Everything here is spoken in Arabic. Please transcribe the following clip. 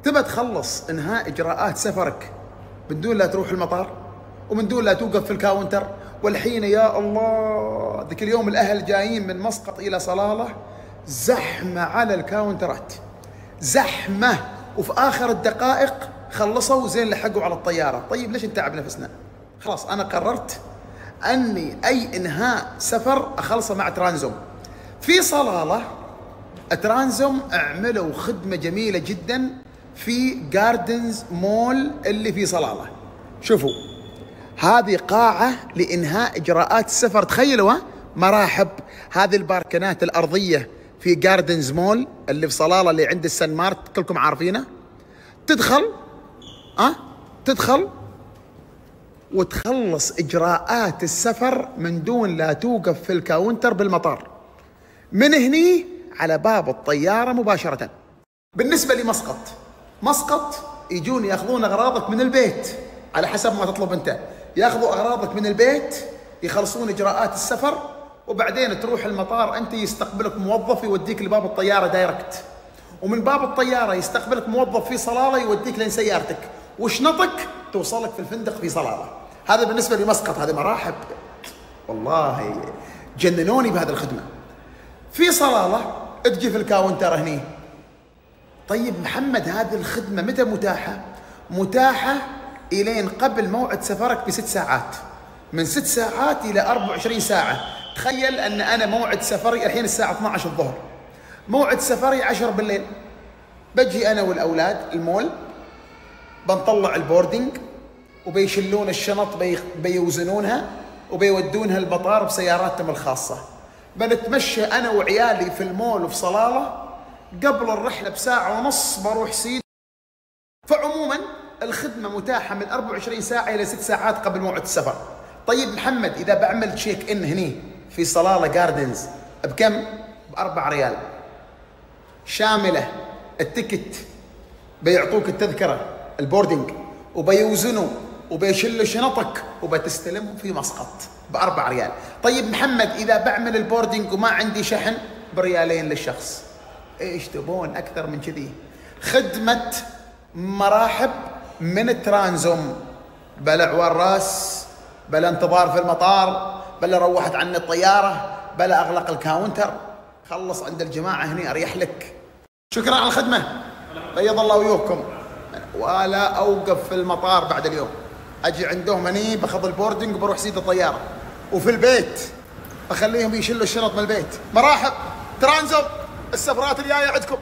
تبى تخلص انهاء اجراءات سفرك من دون لا تروح المطار ومن دون لا توقف في الكاونتر. والحين يا الله ذيك اليوم الاهل جايين من مسقط الى صلاله، زحمه على الكاونترات، زحمه، وفي اخر الدقائق خلصوا زين لحقوا على الطياره. طيب ليش نتعب نفسنا؟ خلاص انا قررت اني اي انهاء سفر اخلصه مع ترانزوم. في صلاله ترانزوم اعملوا خدمه جميله جدا في جاردنز مول اللي في صلاله. شوفوا هذه قاعه لانهاء اجراءات السفر، تخيلوا مراحب. هذه الباركنات الارضيه في جاردنز مول اللي في صلاله اللي عند السن مارت، كلكم عارفينه. تدخل وتخلص اجراءات السفر من دون لا توقف في الكاونتر بالمطار، من هني على باب الطياره مباشره. بالنسبه مسقط يجون ياخذون اغراضك من البيت على حسب ما تطلب انت، ياخذوا اغراضك من البيت، يخلصون اجراءات السفر، وبعدين تروح المطار انت، يستقبلك موظف يوديك لباب الطياره دايركت، ومن باب الطياره يستقبلك موظف في صلاله يوديك لين سيارتك، وشنطك توصلك في الفندق في صلاله. هذا بالنسبه لمسقط، هذه مراحب والله جننوني بهذه الخدمه. في صلاله تجي في الكاونتر هني. طيب محمد هذه الخدمه متى متاحه؟ متاحه الين قبل موعد سفرك ب6 ساعات، من 6 ساعات الى 24 ساعه. تخيل ان انا موعد سفري الحين الساعه 12 الظهر، موعد سفري 10 بالليل، بجي انا والاولاد المول، بنطلع البوردنج وبيشلون الشنط، بيوزنونها وبيودونها المطار بسياراتهم الخاصه. بنتمشى انا وعيالي في المول وفي صلاله، قبل الرحله بساعه ونص بروح سيد. فعموما الخدمه متاحه من 24 ساعه الى 6 ساعات قبل موعد السفر. طيب محمد اذا بعمل تشيك ان هني في صلاله جاردنز بكم؟ ب4 ريال شامله التيكت، بيعطوك التذكره البوردنج، وبيوزنوا وبيشلوا شنطك وبتستلمهم في مسقط ب4 ريال. طيب محمد اذا بعمل البوردنج وما عندي شحن، بريالين للشخص. ايش تبون اكثر من كذي؟ خدمه مراحب من ترانزوم، بلا عوار راس، بلا انتظار في المطار، بلا روحت عني الطياره، بلا اغلق الكاونتر. خلص عند الجماعه هني اريح لك. شكرا على الخدمه، بيض الله وجوهكم. ولا اوقف في المطار بعد اليوم، اجي عندهم هني باخذ البوردنج وبروح سيد الطياره، وفي البيت اخليهم يشلوا الشنط من البيت. مراحب ترانزوم، السفرات الجايه عندكم.